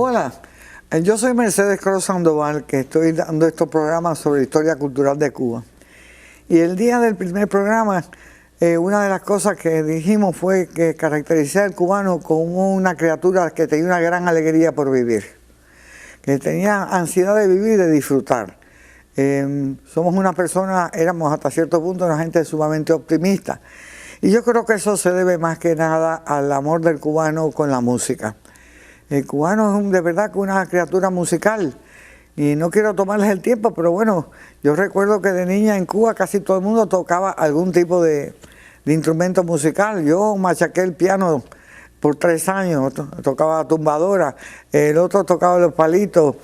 Hola, yo soy Mercedes Cruz Sandoval, que estoy dando estos programas sobre historia cultural de Cuba. Y el día del primer programa, una de las cosas que dijimos fue que caracterizar al cubano como una criatura que tenía una gran alegría por vivir, que tenía ansiedad de vivir y de disfrutar. Somos una persona, éramos hasta cierto punto una gente sumamente optimista. Y yo creo que eso se debe más que nada al amor del cubano con la música. El cubano es de verdad que una criatura musical. Y no quiero tomarles el tiempo, pero bueno, yo recuerdo que de niña en Cuba casi todo el mundo tocaba algún tipo de instrumento musical. Yo machaqué el piano por 3 años, tocaba tumbadora, el otro tocaba los palitos.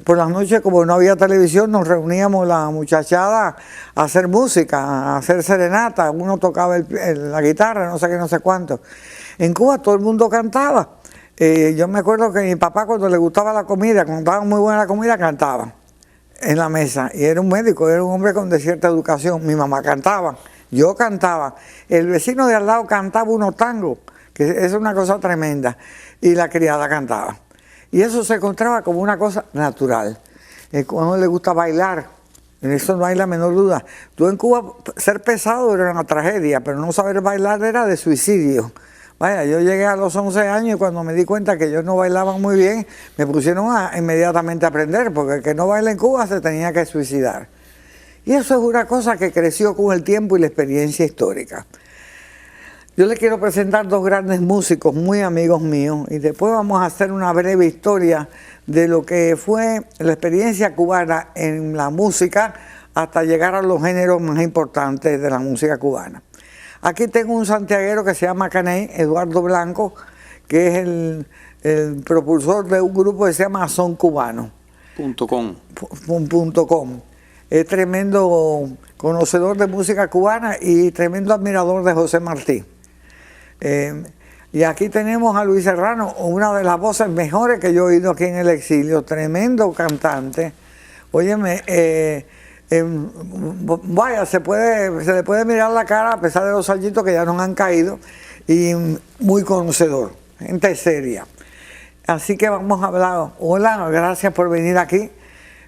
Por las noches, como no había televisión, nos reuníamos la muchachada a hacer música, a hacer serenata. Uno tocaba la guitarra, no sé qué, no sé cuánto. En Cuba todo el mundo cantaba. Yo me acuerdo que mi papá, cuando le gustaba la comida, cuando estaba muy buena la comida, cantaba en la mesa. Y era un médico, era un hombre con de cierta educación. Mi mamá cantaba, yo cantaba. El vecino de al lado cantaba unos tangos, que es una cosa tremenda. Y la criada cantaba. Y eso se encontraba como una cosa natural. Cuando le gusta bailar, en eso no hay la menor duda. Tú en Cuba, ser pesado era una tragedia, pero no saber bailar era de suicidio. Vaya, yo llegué a los 11 años y cuando me di cuenta que ellos no bailaban muy bien, me pusieron a inmediatamente a aprender, porque el que no baila en Cuba se tenía que suicidar. Y eso es una cosa que creció con el tiempo y la experiencia histórica. Yo les quiero presentar 2 grandes músicos, muy amigos míos, y después vamos a hacer una breve historia de lo que fue la experiencia cubana en la música hasta llegar a los géneros más importantes de la música cubana. Aquí tengo un santiaguero que se llama Caney, Eduardo Blanco, que es el propulsor de un grupo que se llama Son Cubano. .com. Es tremendo conocedor de música cubana y tremendo admirador de José Martí. Y aquí tenemos a Luis Serrano, una de las voces mejores que yo he oído aquí en el exilio, tremendo cantante. Óyeme, vaya, se le puede mirar la cara a pesar de los añitos que ya nos han caído, y muy conocedor, gente seria. Así que vamos a hablar. Hola, gracias por venir aquí.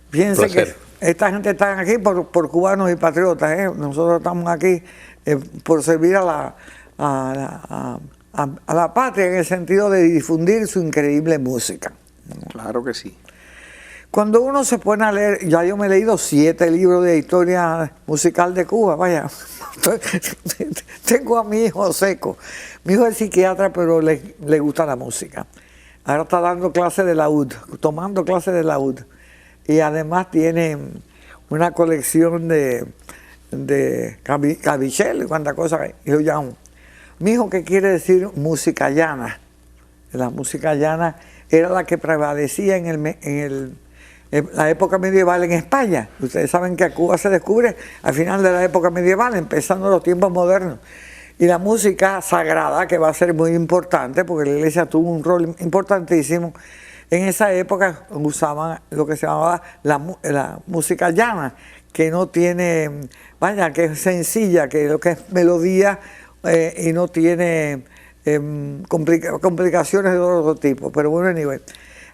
Fíjense que esta gente está aquí por cubanos y patriotas, ¿eh? Nosotros estamos aquí por servir a la patria en el sentido de difundir su increíble música. Claro que sí. Cuando uno se pone a leer, ya yo me he leído 7 libros de historia musical de Cuba, vaya, tengo a mi hijo seco. Mi hijo es psiquiatra, pero le gusta la música. Ahora está dando clases de laúd, tomando clases de laúd. Y además tiene una colección de cabichel y cuántas cosas. Y yo llamo. Mi hijo, ¿qué quiere decir música llana? La música llana era la que prevalecía en la época medieval en España. Ustedes saben que Cuba se descubre al final de la época medieval, empezando los tiempos modernos. Y la música sagrada, que va a ser muy importante, porque la iglesia tuvo un rol importantísimo, en esa época usaban lo que se llamaba la música llana, que no tiene, vaya, que es sencilla, que lo que es melodía y no tiene complicaciones de otro tipo, pero bueno, nivel.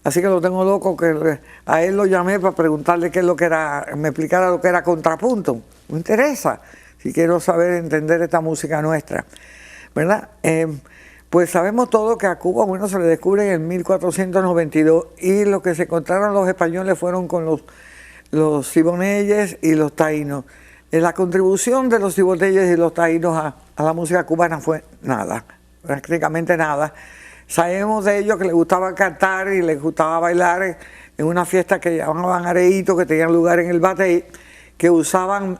Así que lo tengo loco, que a él lo llamé para preguntarle qué es lo que era, me explicara lo que era contrapunto. Me interesa, si quiero saber, entender esta música nuestra, ¿verdad? Pues sabemos todo que a Cuba, bueno, se le descubre en 1492 y lo que se encontraron los españoles fueron con los ciboneyes y los taínos. La contribución de los ciboneyes y los taínos a la música cubana fue nada, prácticamente nada. Sabemos de ellos que les gustaba cantar y les gustaba bailar en una fiesta que llamaban areíto, que tenían lugar en el Batey, que usaban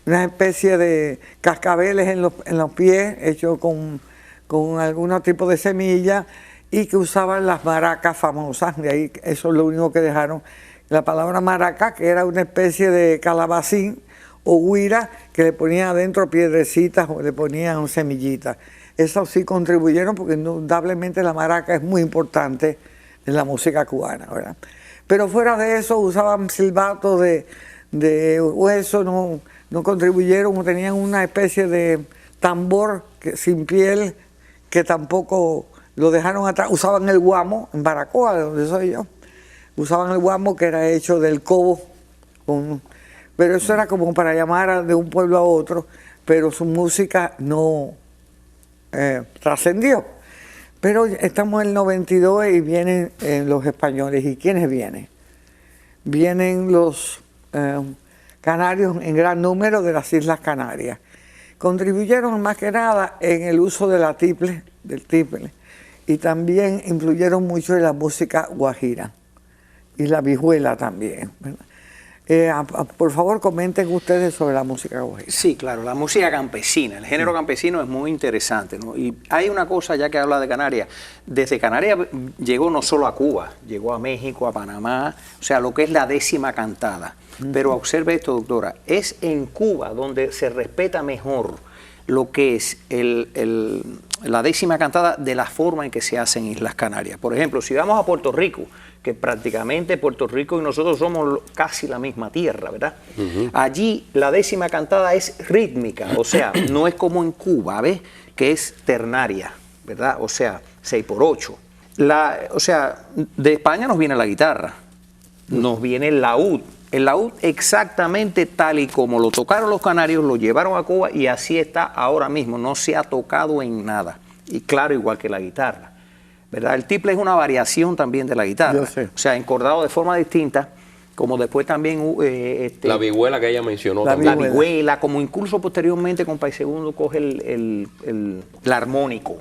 una especie de cascabeles en los pies, hechos con algún tipo de semilla, y que usaban las maracas famosas. De ahí, eso es lo único que dejaron. La palabra maraca, que era una especie de calabacín o guira, que le ponían adentro piedrecitas o le ponían semillitas. Eso sí contribuyeron, porque indudablemente la maraca es muy importante en la música cubana, ¿verdad? Pero fuera de eso usaban silbatos de hueso, no contribuyeron, tenían una especie de tambor sin piel que tampoco lo dejaron atrás, usaban el guamo, en Baracoa, de donde soy yo, usaban el guamo que era hecho del cobo, pero eso era como para llamar de un pueblo a otro, pero su música no trascendió. Pero estamos en el 92 y vienen los españoles. ¿Y quiénes vienen? Vienen los canarios en gran número de las Islas Canarias. Contribuyeron más que nada en el uso de la tiple, del tiple, y también influyeron mucho en la música guajira y la vihuela también, ¿verdad? Por favor, comenten ustedes sobre la música guajira. Sí, claro, la música campesina, el género campesino es muy interesante, ¿no? Y hay una cosa, ya que habla de Canarias, desde Canarias llegó no solo a Cuba, llegó a México, a Panamá, o sea, lo que es la décima cantada. Pero observe esto, doctora, es en Cuba donde se respeta mejor lo que es la décima cantada de la forma en que se hace en Islas Canarias. Por ejemplo, si vamos a Puerto Rico, que prácticamente Puerto Rico y nosotros somos casi la misma tierra, ¿verdad? Allí la décima cantada es rítmica, o sea, no es como en Cuba, ¿ves? Que es ternaria, ¿verdad? O sea, 6x8. O sea, de España nos viene la guitarra, nos viene el laúd. El laúd exactamente tal y como lo tocaron los canarios, lo llevaron a Cuba y así está ahora mismo, no se ha tocado en nada. Y claro, igual que la guitarra, ¿verdad? El tiple es una variación también de la guitarra, o sea, encordado de forma distinta, como después también... la vihuela que ella mencionó la también. La vihuela, como incluso posteriormente con País Segundo coge el armónico,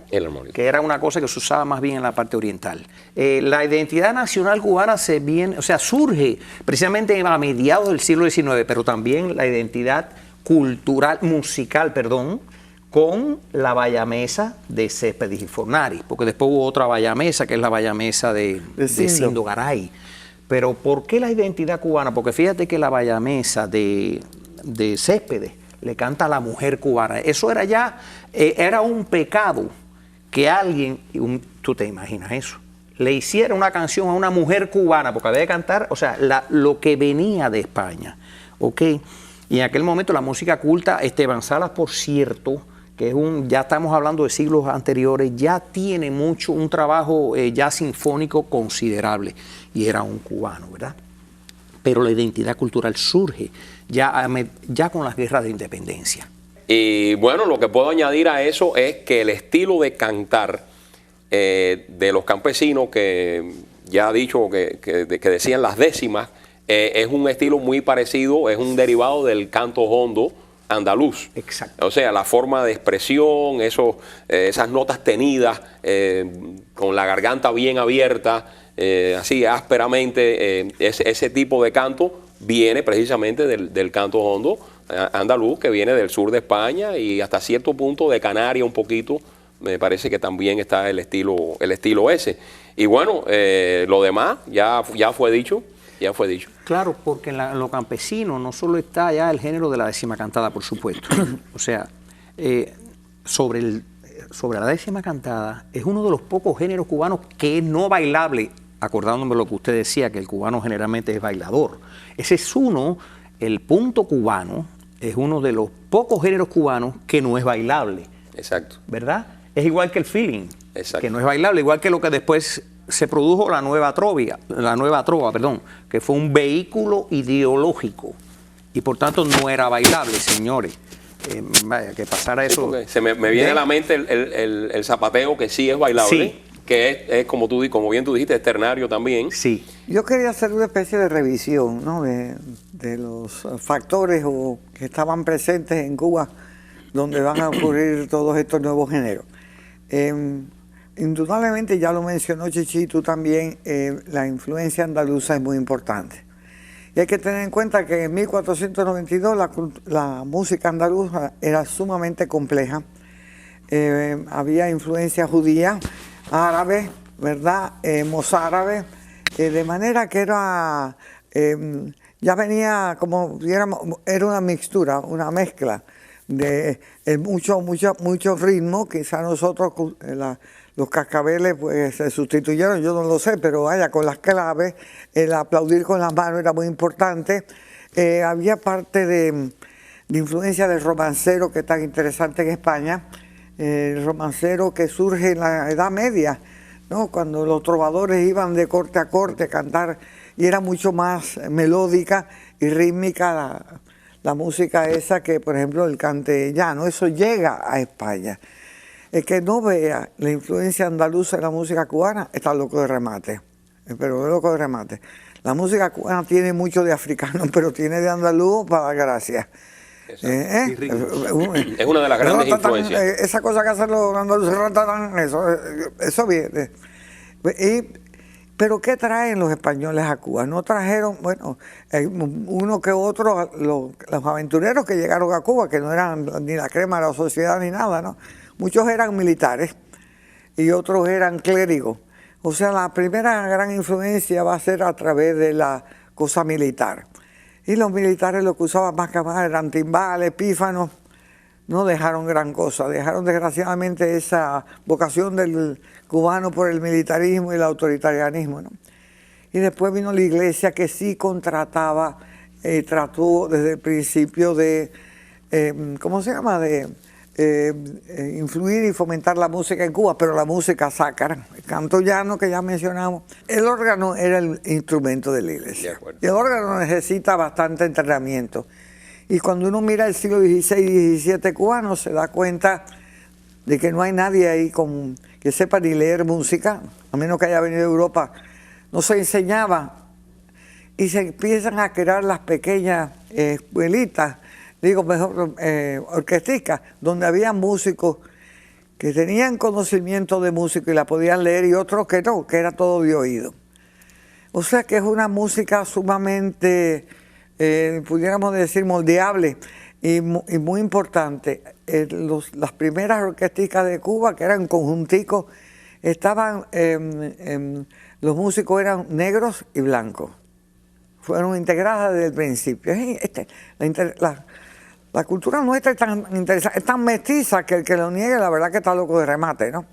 que era una cosa que se usaba más bien en la parte oriental. La identidad nacional cubana surge precisamente a mediados del siglo XIX, pero también la identidad cultural, musical, con la bayamesa de Céspedes y Fornari, porque después hubo otra bayamesa, que es la bayamesa de Cindo Garay. Pero ¿por qué la identidad cubana? Porque fíjate que la bayamesa de Céspedes le canta a la mujer cubana. Eso era ya, era un pecado que alguien, tú te imaginas eso, le hiciera una canción a una mujer cubana, porque había que cantar, o sea, lo que venía de España, ¿ok? Y en aquel momento la música culta, Esteban Salas, por cierto, que es ya estamos hablando de siglos anteriores, ya tiene un trabajo ya sinfónico considerable, y era un cubano, ¿verdad? Pero la identidad cultural surge ya con las guerras de independencia. Y bueno, lo que puedo añadir a eso es que el estilo de cantar de los campesinos, que ya ha dicho que decían las décimas, es un estilo muy parecido, es un derivado del canto hondo andaluz. Exacto. O sea, la forma de expresión, esas notas tenidas, con la garganta bien abierta, así ásperamente, ese tipo de canto viene precisamente del canto hondo andaluz, que viene del sur de España y hasta cierto punto de Canarias un poquito. Me parece que también está el estilo ese. Y bueno, lo demás ya fue dicho. Ya fue dicho. Claro, porque en lo campesino no solo está ya el género de la décima cantada, por supuesto. O sea, sobre la décima cantada es uno de los pocos géneros cubanos que es no bailable, acordándome lo que usted decía, que el cubano generalmente es bailador. Ese es el punto cubano, es uno de los pocos géneros cubanos que no es bailable. Exacto. ¿Verdad? Es igual que el feeling, exacto, que no es bailable, igual que lo que después se produjo la nueva trova, que fue un vehículo ideológico y por tanto no era bailable, señores. Vaya, que pasara eso. Sí, se me viene a la mente el zapateo, que sí es bailable, sí, que es como bien tú dijiste, es ternario también. Sí. Yo quería hacer una especie de revisión, ¿no?, de los factores que estaban presentes en Cuba donde van a ocurrir todos estos nuevos géneros. Indudablemente, ya lo mencionó Chichi, tú también, la influencia andaluza es muy importante. Y hay que tener en cuenta que en 1492 la música andaluza era sumamente compleja. Había influencia judía, árabe, ¿verdad?, mozárabe, de manera que era, ya venía como, era una mixtura, una mezcla de mucho ritmo. Quizá nosotros, los cascabeles, pues se sustituyeron, yo no lo sé, pero vaya, con las claves, el aplaudir con las manos era muy importante. Había parte de influencia del romancero, que es tan interesante en España, el romancero que surge en la Edad Media, ¿no? Cuando los trovadores iban de corte a corte a cantar, y era mucho más melódica y rítmica la música esa que, por ejemplo, el castellano. Eso llega a España. El que no vea la influencia andaluza en la música cubana está loco de remate, pero loco de remate. La música cubana tiene mucho de africano, pero tiene de andaluz para dar gracias. Es una de las grandes influencias. Esa cosa que hacen los andaluces, eso viene. Pero ¿qué traen los españoles a Cuba? No trajeron, bueno, uno que otro, los aventureros que llegaron a Cuba, que no eran ni la crema de la sociedad ni nada, ¿no? Muchos eran militares y otros eran clérigos. O sea, la primera gran influencia va a ser a través de la cosa militar. Y los militares lo que usaban más que más eran timbales, pífanos. No dejaron gran cosa, dejaron desgraciadamente esa vocación del cubano por el militarismo y el autoritarianismo, ¿no? Y después vino la iglesia que sí contrataba, trató desde el principio de, ¿cómo se llama?, de influir y fomentar la música en Cuba, pero la música sacra, el canto llano que ya mencionamos. El órgano era el instrumento de la iglesia. Y el órgano necesita bastante entrenamiento. Y cuando uno mira el siglo XVI y XVII cubano, se da cuenta de que no hay nadie ahí que sepa ni leer música, a menos que haya venido de Europa. No se enseñaba. Y se empiezan a crear las pequeñas escuelitas, digo mejor, orquesticas, donde había músicos que tenían conocimiento de música y la podían leer, y otros que no, que era todo de oído. O sea que es una música sumamente, pudiéramos decir, moldeable y muy importante. Las primeras orquesticas de Cuba, que eran conjunticos, estaban, los músicos eran negros y blancos. Fueron integradas desde el principio. La cultura nuestra es tan interesante, es tan mestiza que el que lo niegue, la verdad que está loco de remate, ¿no?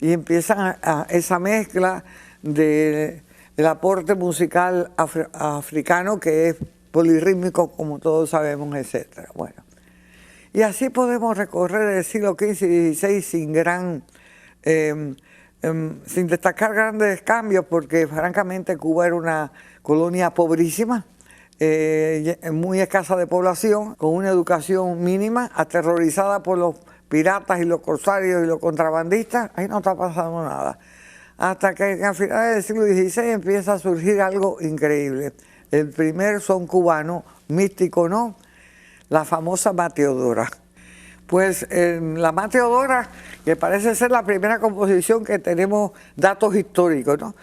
Y empiezan esa mezcla del aporte musical africano, que es polirrítmico, como todos sabemos, etcétera. Bueno, y así podemos recorrer el siglo XV y XVI sin destacar grandes cambios, porque francamente Cuba era una colonia pobrísima, muy escasa de población, con una educación mínima, aterrorizada por los piratas y los corsarios y los contrabandistas. Ahí no está pasando nada. Hasta que a finales del siglo XVI empieza a surgir algo increíble. El primer son cubano, místico, ¿no? La famosa mateodora. Pues la mateodora, que parece ser la primera composición que tenemos datos históricos, ¿no?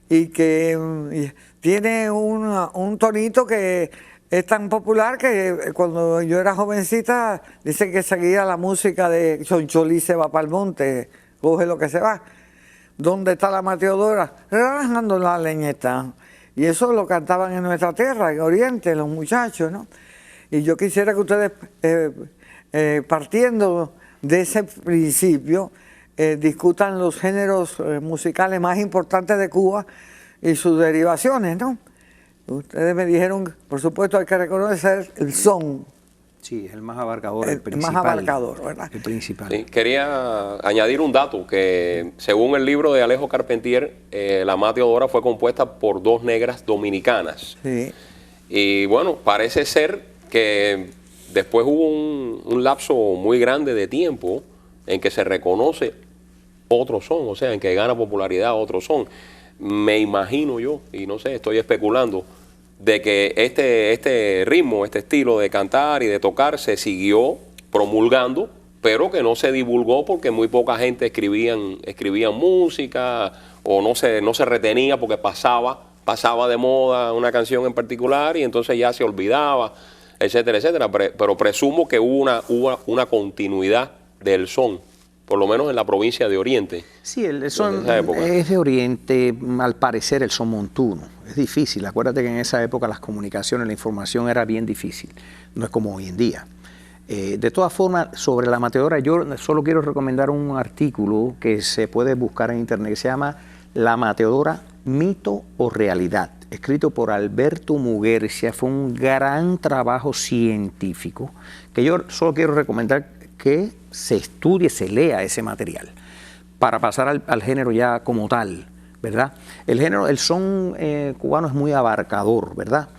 Y que tiene un tonito que es tan popular que cuando yo era jovencita, dice que seguía la música de Choncholí se va para el monte, coge lo que se va. ¿Dónde está la mateodora? Relajando la leñeta. Y eso lo cantaban en nuestra tierra, en Oriente, los muchachos, ¿no? Y yo quisiera que ustedes, partiendo de ese principio, discutan los géneros musicales más importantes de Cuba y sus derivaciones, ¿no? Ustedes me dijeron, por supuesto, hay que reconocer el son. Sí, es el más abarcador, el principal. El más abarcador, ¿verdad? El principal. Sí, quería añadir un dato, que según el libro de Alejo Carpentier, la mateodora fue compuesta por dos negras dominicanas. Sí. Y bueno, parece ser que después hubo un lapso muy grande de tiempo en que se reconoce otro son, o sea, en que gana popularidad otro son. Me imagino yo, y no sé, estoy especulando, de que este ritmo, este estilo de cantar y de tocar se siguió promulgando, pero que no se divulgó porque muy poca gente escribían música, o no se retenía porque pasaba de moda una canción en particular y entonces ya se olvidaba, etcétera, etcétera. Pero presumo que hubo una continuidad del son, por lo menos en la provincia de Oriente. Sí, el son es de Oriente, al parecer el son montuno. Es difícil, acuérdate que en esa época las comunicaciones, la información era bien difícil, no es como hoy en día. De todas formas, sobre la mateodora, yo solo quiero recomendar un artículo que se puede buscar en internet, que se llama La mateodora, mito o realidad, escrito por Alberto Muguercia. Fue un gran trabajo científico, que yo solo quiero recomendar que se estudie, se lea ese material para pasar al género ya como tal, ¿verdad? El son cubano es muy abarcador, ¿verdad?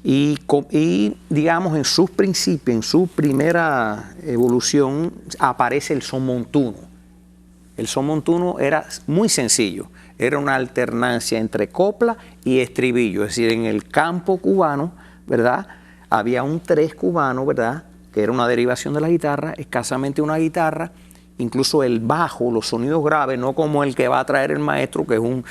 Y digamos, en sus principios, en su primera evolución, aparece el son montuno. El son montuno era muy sencillo, era una alternancia entre copla y estribillo, es decir, en el campo cubano, ¿verdad? Había un tres cubano, ¿verdad?, que era una derivación de la guitarra, escasamente una guitarra, incluso el bajo, los sonidos graves, no como el que va a traer el maestro, que es un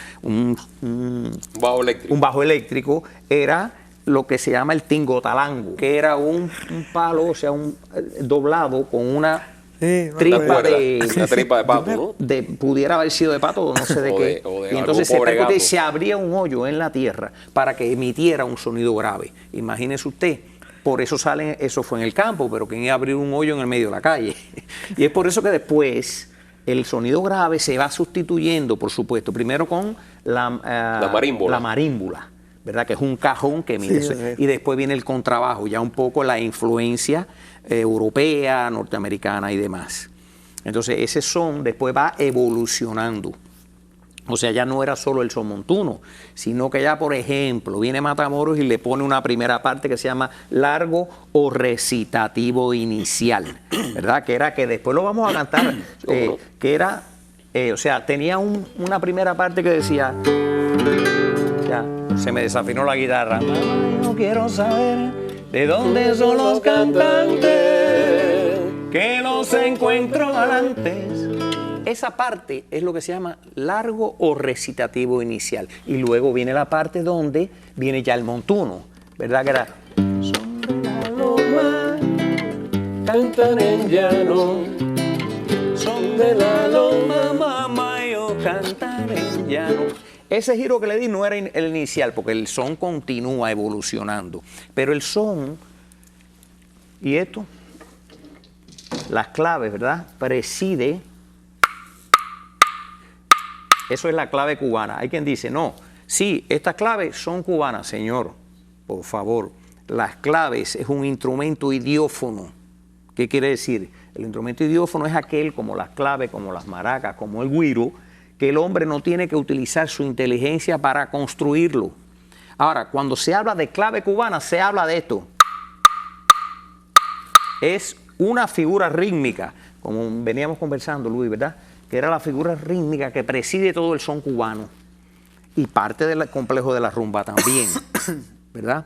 bajo eléctrico, era lo que se llama el tingotalango, que era un palo, o sea, un doblado con una tripa de pato, ¿no? Pudiera haber sido de pato o no sé de qué. Y entonces se abría un hoyo en la tierra para que emitiera un sonido grave. Imagínese usted. Por eso eso fue en el campo, pero ¿quién iba a abrir un hoyo en el medio de la calle? Y es por eso que después el sonido grave se va sustituyendo, por supuesto, primero con la marímbula, ¿verdad? Que es un cajón que emite eso. Y después viene el contrabajo, ya un poco la influencia europea, norteamericana y demás. Entonces ese son después va evolucionando. O sea, ya no era solo el son montuno, sino que ya, por ejemplo, viene Matamoros y le pone una primera parte que se llama largo o recitativo inicial, ¿verdad? Que era que después lo vamos a cantar, que era, o sea, tenía una primera parte que decía, ya, se me desafinó la guitarra. No quiero saber de dónde son los cantantes, que los encuentro antes. Esa parte es lo que se llama largo o recitativo inicial. Y luego viene la parte donde viene ya el montuno, ¿verdad? Que era son de la loma, cantan en llano, son de la loma, mamá, yo cantan en llano. Ese giro que le di no era el inicial, porque el son continúa evolucionando. Pero el son, y esto, las claves, ¿verdad? Preside. Eso es la clave cubana. Hay quien dice, no, sí, estas claves son cubanas. Señor, por favor, las claves es un instrumento idiófono. ¿Qué quiere decir? El instrumento idiófono es aquel, como las claves, como las maracas, como el güiro, que el hombre no tiene que utilizar su inteligencia para construirlo. Ahora, cuando se habla de clave cubana, se habla de esto. Es una figura rítmica, como veníamos conversando, Luis, ¿verdad?, que era la figura rítmica que preside todo el son cubano y parte del complejo de la rumba también, ¿verdad?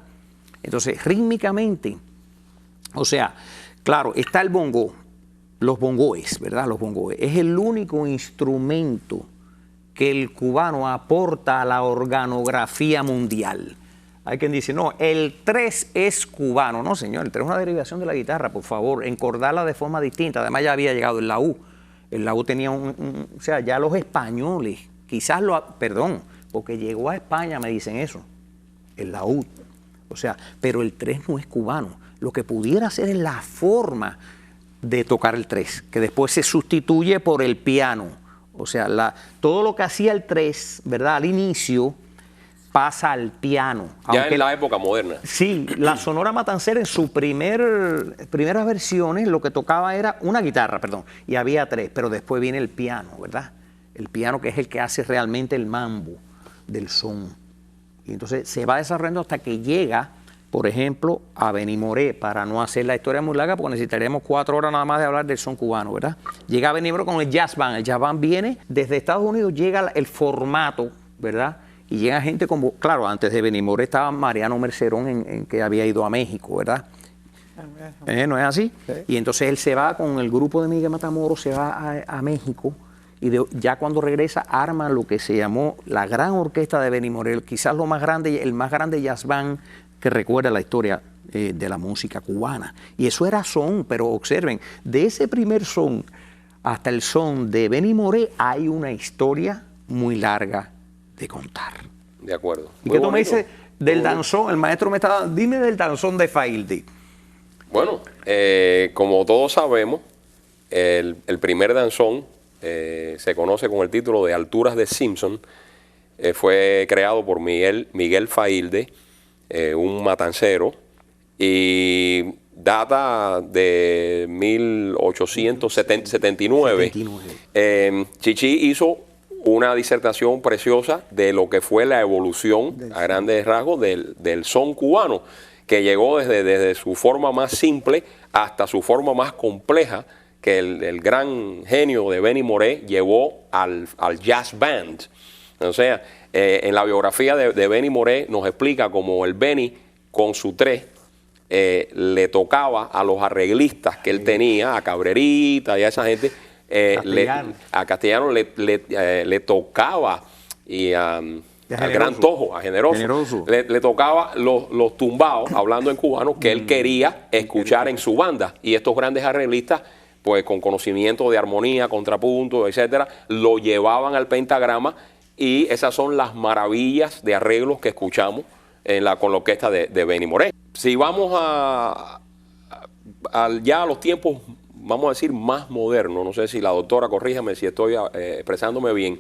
Entonces, rítmicamente, o sea, claro, está el bongo, los bongoes, ¿verdad? Los bongoes. Es el único instrumento que el cubano aporta a la organografía mundial. Hay quien dice, no, el 3 es cubano. No, señor, el 3 es una derivación de la guitarra, por favor, encordarla de forma distinta. Además, ya había llegado el laúd. El laúd tenía o sea, ya los españoles, quizás porque llegó a España, me dicen eso, el laúd. O sea, pero el 3 no es cubano. Lo que pudiera ser es la forma de tocar el 3, que después se sustituye por el piano. O sea, todo lo que hacía el 3, ¿verdad?, al inicio, pasa al piano. Ya en la época moderna. Sí, la Sonora Matancera en sus primeras versiones lo que tocaba era una guitarra, y había 3, pero después viene el piano, ¿verdad? El piano, que es el que hace realmente el mambo del son. Y entonces se va desarrollando hasta que llega, por ejemplo, a Benny Moré, para no hacer la historia muy larga, porque necesitaríamos 4 horas nada más de hablar del son cubano, ¿verdad? Llega Benny Moré con el jazz band. El jazz band viene desde Estados Unidos, llega el formato, ¿verdad? Y llega gente como, claro, antes de Benny Moré estaba Mariano Mercerón, en que había ido a México, ¿verdad? ¿No es así? Sí. Y entonces él se va con el grupo de Miguel Matamoros, se va a México, y ya cuando regresa arma lo que se llamó la gran orquesta de Benny Moré, quizás lo más grande, el más grande jazz band que recuerda la historia de la música cubana. Y eso era son, pero observen, de ese primer son hasta el son de Benny Moré hay una historia muy larga de contar. De acuerdo. ¿Y qué tú me dices del danzón? El maestro me estaba, dime del danzón de Failde. Bueno, como todos sabemos, el primer danzón se conoce con el título de Alturas de Simpson. Fue creado por Miguel Failde, un matancero, y data de 1879. Chichi hizo una disertación preciosa de lo que fue la evolución a grandes rasgos del son cubano, que llegó desde su forma más simple hasta su forma más compleja, que el gran genio de Benny Moré llevó al jazz band. O sea, en la biografía de Benny Moré nos explica cómo el Benny con su tres le tocaba a los arreglistas que él tenía, a Cabrerita y a esa gente, a Castellano le tocaba y al Gran Tojo, a Generoso. Le tocaba los tumbados, hablando en cubano, que él quería escuchar en su banda. Y estos grandes arreglistas, pues con conocimiento de armonía, contrapunto, etcétera, lo llevaban al pentagrama, y esas son las maravillas de arreglos que escuchamos con la orquesta de Benny Moré. Si vamos ya a los tiempos, vamos a decir, más modernos, no sé si la doctora corríjame si estoy expresándome bien,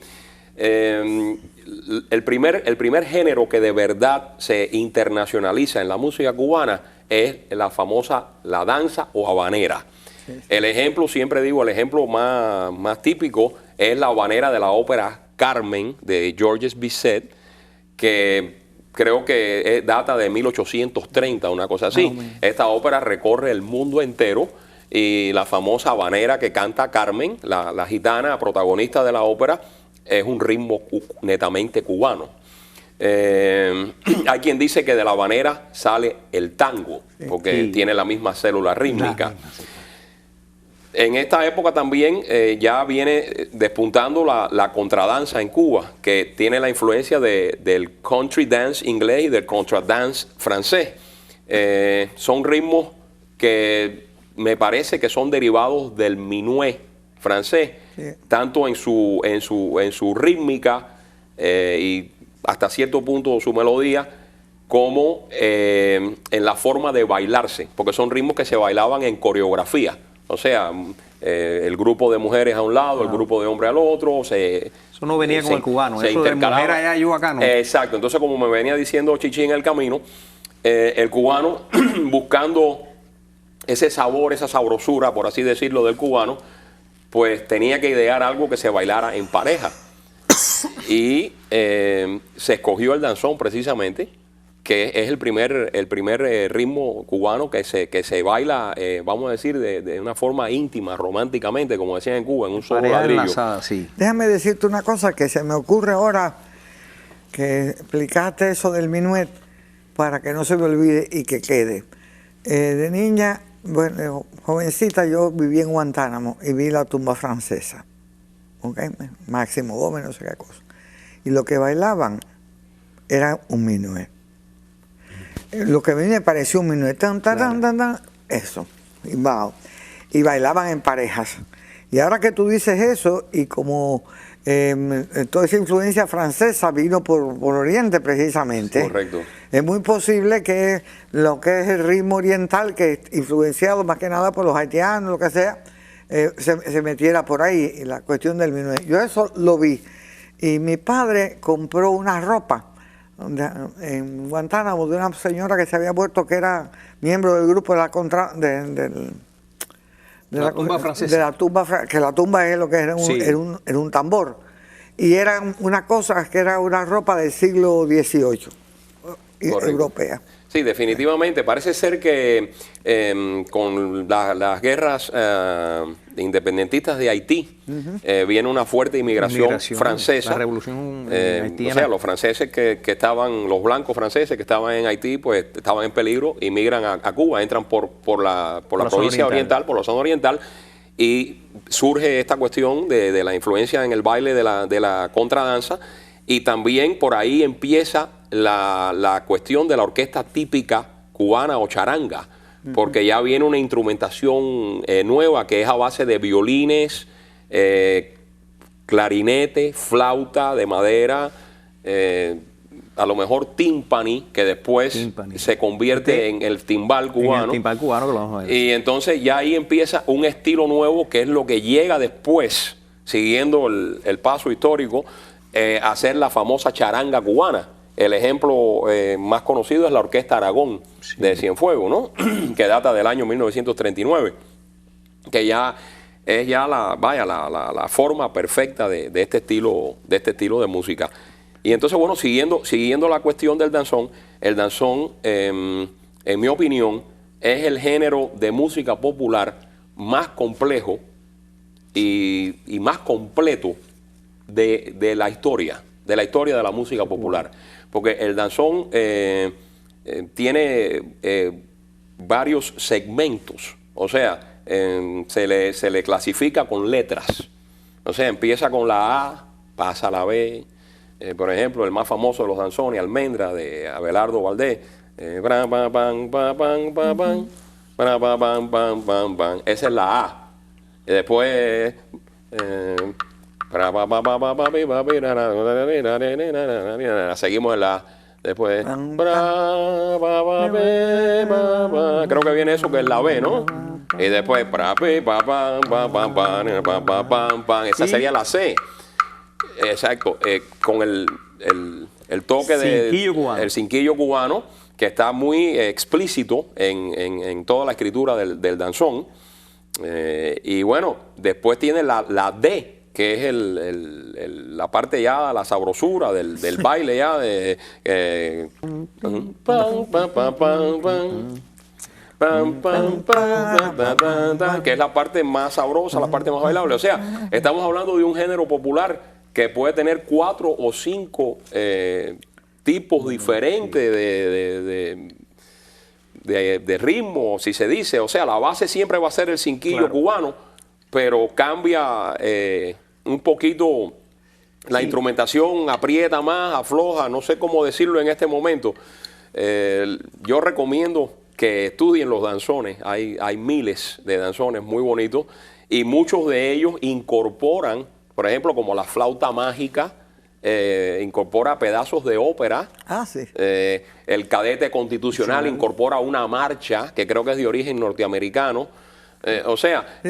el primer género que de verdad se internacionaliza en la música cubana es la famosa la danza o habanera. Sí. El ejemplo, siempre digo, el ejemplo más típico es la habanera de la ópera Carmen de Georges Bizet, que creo que data de 1830, una cosa así. Esta ópera recorre el mundo entero, y la famosa habanera que canta Carmen, la gitana protagonista de la ópera, es un ritmo netamente cubano. Hay quien dice que de la habanera sale el tango, porque tiene la misma célula rítmica. En esta época también ya viene despuntando la contradanza en Cuba, que tiene la influencia del country dance inglés y del contradance francés. Son ritmos que me parece que son derivados del minuet francés, tanto en su rítmica y hasta cierto punto su melodía, como en la forma de bailarse, porque son ritmos que se bailaban en coreografía. O sea, el grupo de mujeres a un lado, el grupo de hombres al otro. Eso no venía con el cubano, eso de mujer allá, yo acá no. Exacto, entonces como me venía diciendo Chichi en el camino, el cubano buscando ese sabor, esa sabrosura, por así decirlo, del cubano, pues tenía que idear algo que se bailara en pareja. Y se escogió el danzón precisamente, que es el primer ritmo cubano que se baila, vamos a decir, de una forma íntima, románticamente, como decían en Cuba, en un solo ladrillo. Sí. Déjame decirte una cosa que se me ocurre ahora, que explicaste eso del minuet, para que no se me olvide y que quede. De niña, bueno, jovencita, yo viví en Guantánamo y vi la tumba francesa, ¿okay? Máximo Gómez, no sé qué cosa. Y lo que bailaban era un minuet. Lo que a mí me pareció un minuet, eso, y bailaban en parejas. Y ahora que tú dices eso, y como toda esa influencia francesa vino por Oriente precisamente, correcto, es muy posible que lo que es el ritmo oriental, que es influenciado más que nada por los haitianos, lo que sea, se metiera por ahí, y la cuestión del minuet. Yo eso lo vi, y mi padre compró una ropa en Guantánamo de una señora que se había muerto, que era miembro del grupo de la tumba francesa. Que la tumba es lo que era un tambor. Y era una cosa que era una ropa del siglo XVIII, europea. Sí, definitivamente. Parece ser que con las guerras independentistas de Haití viene una fuerte inmigración francesa. La revolución haitiana. O sea, los franceses que estaban, los blancos franceses que estaban en Haití, pues estaban en peligro, inmigran a Cuba, entran por la provincia oriental, por la zona oriental, y surge esta cuestión de la influencia en el baile de la contradanza, y también por ahí empieza la cuestión de la orquesta típica cubana o charanga, porque ya viene una instrumentación nueva que es a base de violines, clarinete, flauta de madera, a lo mejor timpani, que después se convierte en el timbal cubano. Que lo vamos a ver. Y entonces ya ahí empieza un estilo nuevo, que es lo que llega después, siguiendo el paso histórico, a hacer la famosa charanga cubana, el ejemplo más conocido es la Orquesta Aragón de Cienfuegos, ¿no? Que data del año 1939, que ya es ya la forma perfecta de este estilo de música. Y entonces, bueno, siguiendo la cuestión del danzón, el danzón, en mi opinión, es el género de música popular más complejo y más completo de la historia de la música popular. Porque el danzón tiene varios segmentos, o sea, se le clasifica con letras. O sea, empieza con la A, pasa a la B. Por ejemplo, el más famoso de los danzones, Almendra, de Abelardo Valdés. Esa es la A. Y después... seguimos en la A. Después... creo que viene eso que es la B, ¿no? Y después... esa sería la C. Exacto. Con el toque del cinquillo cubano, que está muy explícito en toda la escritura del danzón. Y bueno, después tiene la D, que es la parte ya, la sabrosura del baile ya, que es la parte más sabrosa, la parte más bailable. O sea, estamos hablando de un género popular que puede tener 4 o 5 tipos diferentes de ritmo, si se dice. O sea, la base siempre va a ser el cinquillo cubano, pero cambia un poquito la instrumentación, aprieta más, afloja, no sé cómo decirlo en este momento. Yo recomiendo que estudien los danzones. Hay miles de danzones muy bonitos y muchos de ellos incorporan, por ejemplo, como la flauta mágica, incorpora pedazos de ópera. Sí. El cadete constitucional incorpora una marcha que creo que es de origen norteamericano. O sea,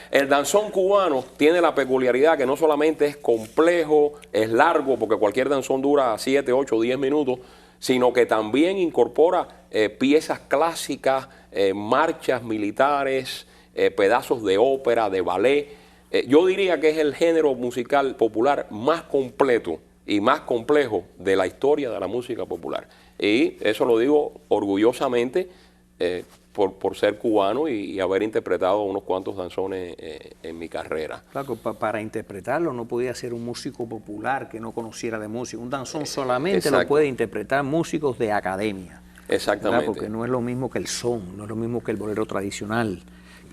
el danzón cubano tiene la peculiaridad que no solamente es complejo, es largo, porque cualquier danzón dura 7, 8, 10 minutos, sino que también incorpora piezas clásicas, marchas militares, pedazos de ópera, de ballet. Yo diría que es el género musical popular más completo y más complejo de la historia de la música popular. Y eso lo digo orgullosamente por ser cubano y haber interpretado unos cuantos danzones en mi carrera. Claro, para interpretarlo no podía ser un músico popular que no conociera de música. Un danzón solamente lo puede interpretar músicos de academia. Exactamente. ¿Verdad? Porque no es lo mismo que el son, no es lo mismo que el bolero tradicional.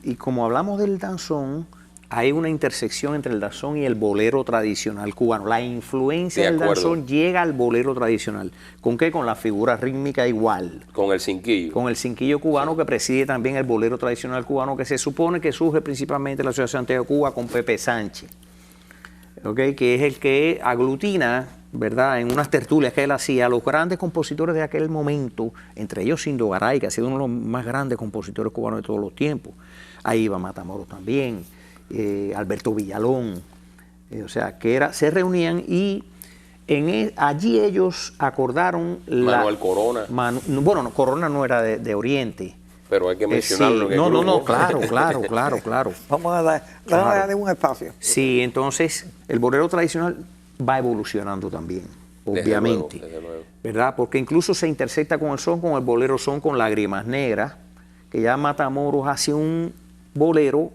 Y como hablamos del danzón, hay una intersección entre el danzón y el bolero tradicional cubano. La influencia del danzón llega al bolero tradicional. ¿Con qué? Con la figura rítmica igual. Con el cinquillo. Con el cinquillo cubano que preside también el bolero tradicional cubano, que se supone que surge principalmente en la ciudad de Santiago de Cuba con Pepe Sánchez, ¿okay? Que es el que aglutina, ¿verdad?, en unas tertulias que él hacía a los grandes compositores de aquel momento, entre ellos Sindo Garay, que ha sido uno de los más grandes compositores cubanos de todos los tiempos. Ahí iba Matamoros también. Alberto Villalón, o sea, que se reunían y allí ellos acordaron Manuel Corona. Bueno, Corona no era de Oriente. Pero hay que mencionarlo. Sí, no, claro. Vamos a darle un espacio. Sí, entonces el bolero tradicional va evolucionando también, obviamente. Desde luego. ¿Verdad? Porque incluso se intersecta con el son, con el bolero son, con Lágrimas Negras, que ya Matamoros hace un bolero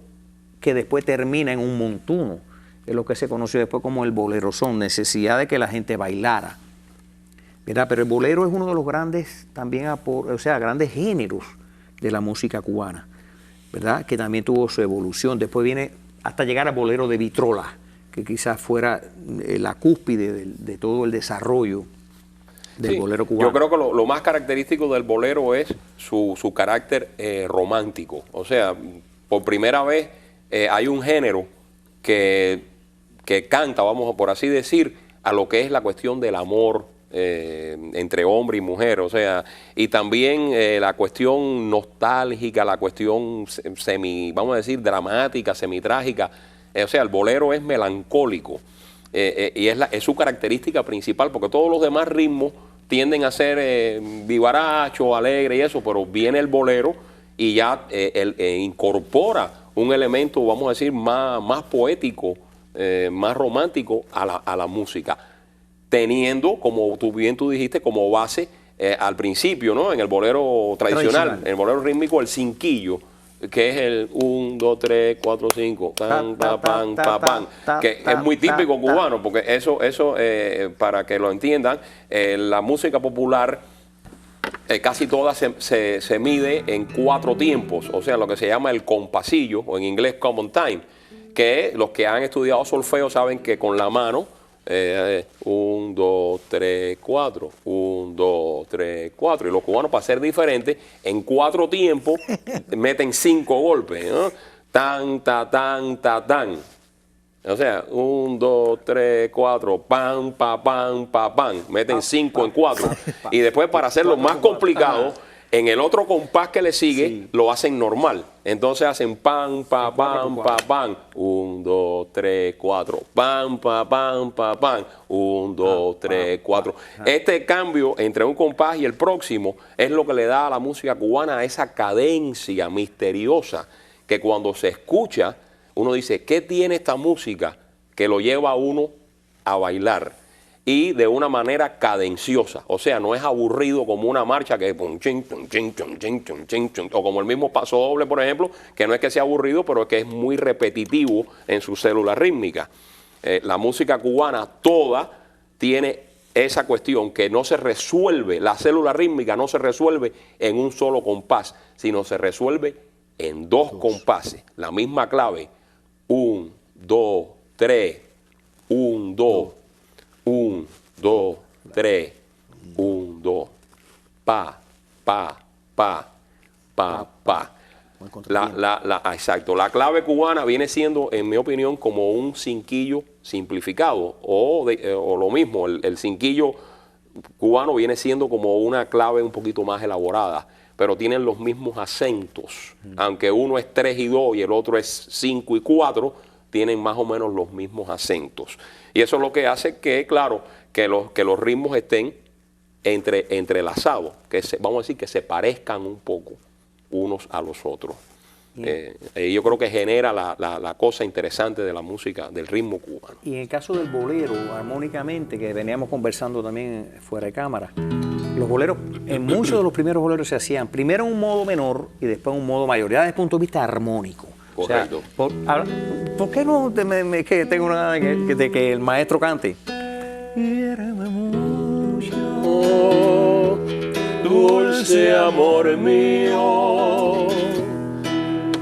que después termina en un montuno, es lo que se conoció después como el bolero son, necesidad de que la gente bailara, ¿verdad? Pero el bolero es uno de los grandes, también, grandes géneros de la música cubana, ¿verdad? Que también tuvo su evolución. Después viene hasta llegar al bolero de Vitrola, que quizás fuera la cúspide de todo el desarrollo del bolero cubano. Yo creo que lo más característico del bolero es su carácter romántico. O sea, por primera vez hay un género que canta, vamos a por así decir, a lo que es la cuestión del amor entre hombre y mujer, o sea, y también la cuestión nostálgica, la cuestión vamos a decir, dramática, semitrágica, O sea, el bolero es melancólico y es su característica principal, porque todos los demás ritmos tienden a ser vivaracho, alegre y eso, pero viene el bolero y ya incorpora un elemento, vamos a decir, más poético, más romántico a la música, teniendo, como tú dijiste, como base al principio, ¿no? En el bolero tradicional, en el bolero rítmico, el cinquillo, que es el 1, 2, 3, 4, 5, pan, pa, pan, pa, pan, que es muy típico cubano, porque eso para que lo entiendan, la música popular casi toda se mide en 4 tiempos, o sea, lo que se llama el compasillo, o en inglés common time, que los que han estudiado solfeo saben que con la mano, 1, 2, 3, 4, 1, 2, 3, 4. Y los cubanos, para ser diferentes, en 4 tiempos meten 5 golpes, ¿no? Tan, ta, tan, ta, tan. O sea, 1, 2, 3, 4, pan, pa, pan, pa, pan. Meten 5 en 4. Y después, para hacerlo más complicado, en el otro compás que le sigue, lo hacen normal. Entonces hacen pan, pa, pan, pa, pan. 1, 2, 3, 4. Pan, pa, pan, pa, pan. 1, 2, 3, 4. Este cambio entre un compás y el próximo es lo que le da a la música cubana esa cadencia misteriosa que cuando se escucha, uno dice, ¿qué tiene esta música que lo lleva a uno a bailar? Y de una manera cadenciosa, o sea, no es aburrido como una marcha que o como el mismo paso doble, por ejemplo, que no es que sea aburrido, pero es que es muy repetitivo en su célula rítmica. La música cubana toda tiene esa cuestión que no se resuelve, la célula rítmica no se resuelve en un solo compás, sino se resuelve en 2 compases, la misma clave, 1, 2, 3, 1, 2, 1, 2, 3, 1, 2, pa, pa, pa, pa, pa. Exacto. La clave cubana viene siendo, en mi opinión, como un cinquillo simplificado, o lo mismo, el cinquillo cubano viene siendo como una clave un poquito más elaborada, pero tienen los mismos acentos. Aunque uno es 3 y 2 y el otro es 5 y 4, tienen más o menos los mismos acentos. Y eso es lo que hace que, claro, que los ritmos estén entrelazados, vamos a decir que se parezcan un poco unos a los otros. Yo creo que genera la cosa interesante de la música, del ritmo cubano. Y en el caso del bolero, armónicamente, que veníamos conversando también fuera de cámara, los boleros, en muchos de los primeros boleros se hacían primero en un modo menor y después en un modo mayor, ya desde el punto de vista armónico. Correcto. O sea, ¿por qué no que tengo una de que el maestro cante? Quiéreme mucho, oh, dulce amor mío,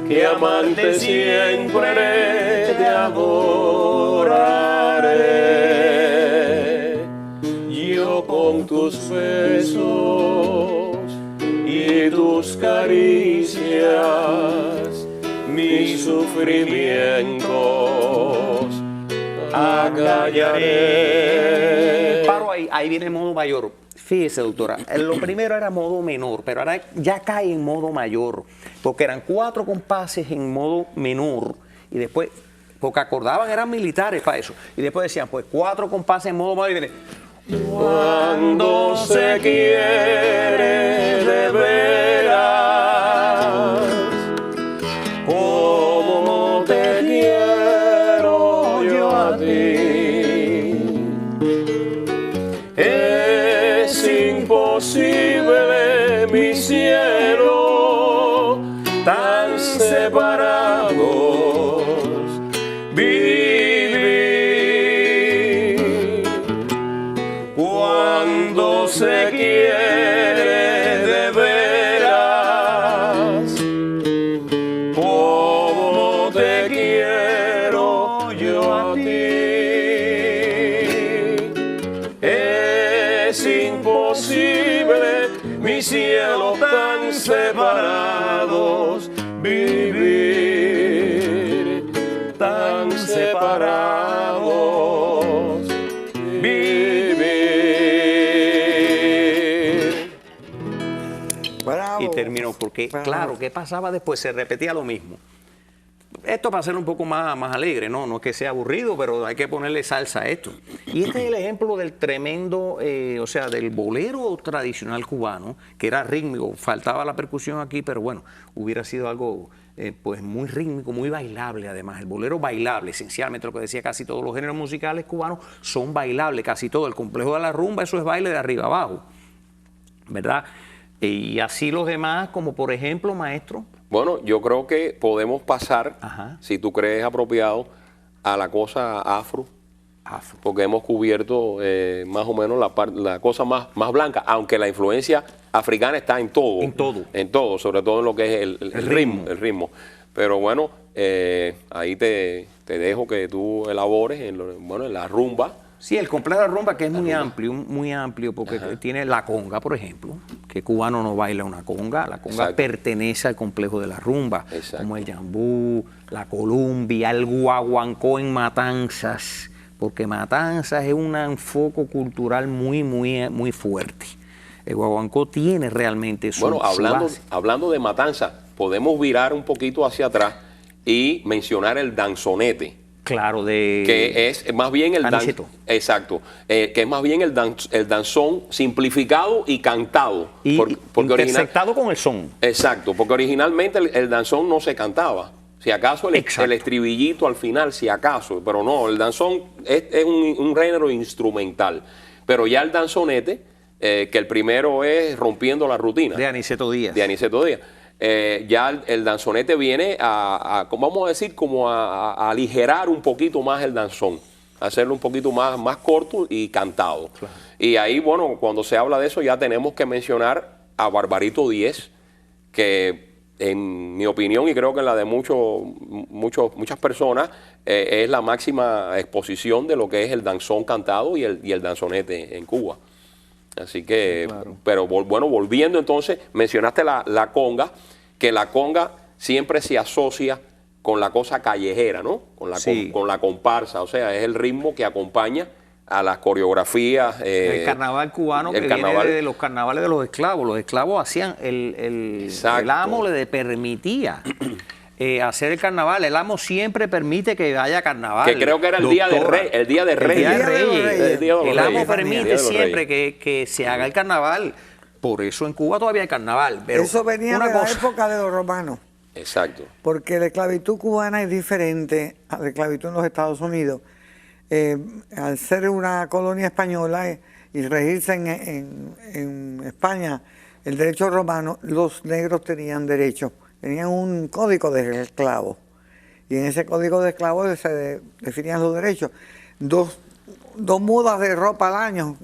que amante siempre te adoraré. Yo con tus besos y tus caricias, mis sufrimientos acallaré. Paro ahí viene el modo mayor. Fíjese, doctora, lo primero era modo menor, pero ahora ya cae en modo mayor, porque eran 4 compases en modo menor y después, porque acordaban, eran militares para eso, y después decían, pues 4 compases en modo mayor y viene, cuando se quiere de veras, como te quiero yo a ti, es imposible, mi cielo, tan separados vivir. Cuando se quiere de veras, como te quiero yo a ti, es imposible, mi cielo, tan separados vivir, tan separados vivir. Bravo. y terminó, porque Bravo. claro, ¿qué pasaba después? Se repetía lo mismo. Esto para hacerlo un poco más alegre, ¿no? No es que sea aburrido, pero hay que ponerle salsa a esto. Y este es el ejemplo del tremendo, o sea, del bolero tradicional cubano, que era rítmico, faltaba la percusión aquí, pero bueno, hubiera sido algo pues muy rítmico, muy bailable además. El bolero bailable, esencialmente lo que decía, casi todos los géneros musicales cubanos son bailables, casi todo. El complejo de la rumba, eso es baile de arriba abajo, ¿verdad? Y así los demás, como por ejemplo, maestro. Bueno, yo creo que podemos pasar, si tú crees apropiado, a la cosa afro. Porque hemos cubierto más o menos la cosa más blanca, aunque la influencia africana está en todo. En todo, sobre todo en lo que es el ritmo. Pero bueno, ahí te dejo que tú elabores en la rumba. Sí, el complejo de la rumba, que es muy amplio, porque tiene la conga, por ejemplo, que cubano no baila una conga. La conga pertenece al complejo de la rumba, como el yambú, la columbia, el guaguancó en Matanzas, porque Matanzas es un foco cultural muy fuerte. El guaguancó tiene realmente su base. Hablando de Matanzas, podemos virar un poquito hacia atrás y mencionar el danzonete. Claro, que es más bien el danzón. Exacto. Que es más bien el danzón simplificado y cantado. Porque intersectado con el son. Exacto, porque originalmente el danzón no se cantaba. Si acaso el estribillito al final, si acaso. Pero no, el danzón es un género instrumental. Pero ya el danzonete, que el primero es Rompiendo la Rutina. De Aniceto Díaz. Ya el danzonete viene vamos a decir, como a aligerar un poquito más el danzón, hacerlo un poquito más corto y cantado. Claro. Y ahí, bueno, cuando se habla de eso ya tenemos que mencionar a Barbarito Díez, que en mi opinión y creo que en la de muchas personas es la máxima exposición de lo que es el danzón cantado y el danzonete en Cuba. Así que, claro. Pero bueno, volviendo entonces, mencionaste la conga, que la conga siempre se asocia con la cosa callejera, ¿no? Con la comparsa, o sea, es el ritmo que acompaña a las coreografías. El carnaval cubano viene de los carnavales de los esclavos. Los esclavos hacían, el amo le permitía hacer el carnaval. El amo siempre permite que haya carnaval. Que creo que era el día de Reyes. El amo permite siempre que se haga el carnaval. Por eso en Cuba todavía hay carnaval. Pero eso venía de la época de los romanos. Exacto. Porque la esclavitud cubana es diferente a la esclavitud en los Estados Unidos. Al ser una colonia española y regirse en España el derecho romano, los negros tenían derecho. Tenían un código de esclavos y en ese código de esclavos se definían los derechos. Dos mudas de ropa al año,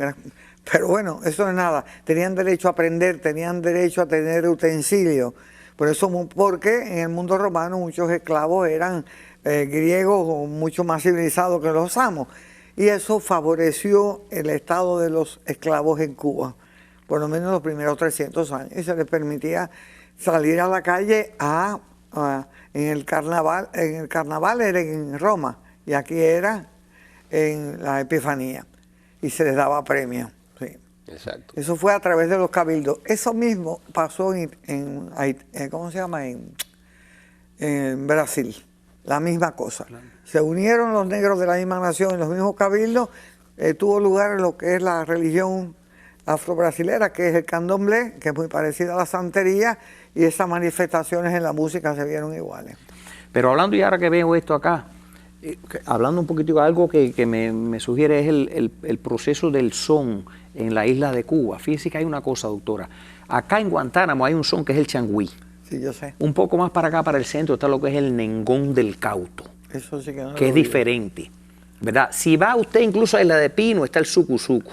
pero bueno, eso no es nada. Tenían derecho a aprender, tenían derecho a tener utensilios. Por eso, porque en el mundo romano muchos esclavos eran griegos o mucho más civilizados que los amos. Y eso favoreció el estado de los esclavos en Cuba, por lo menos los primeros 300 años. Y se les permitía salir a la calle en el carnaval era en Roma y aquí era en la Epifanía y se les daba premio. Sí. Exacto. Eso fue a través de los cabildos. Eso mismo pasó ¿cómo se llama? En Brasil. La misma cosa. Claro. Se unieron los negros de la misma nación en los mismos cabildos. Tuvo lugar en lo que es la religión afro-brasilera, que es el candomblé, que es muy parecida a la santería, y esas manifestaciones en la música se vieron iguales. Pero hablando, y ahora que veo esto acá, hablando un poquito de algo que me sugiere es el proceso del son en la isla de Cuba. Fíjese que hay una cosa, doctora. Acá en Guantánamo hay un son que es el changüí. Sí, yo sé. Un poco más para acá, para el centro, está lo que es el nengón del cauto. Eso sí que no que es diferente, ¿verdad? Si va usted incluso a Isla de Pino, está el sucusuco,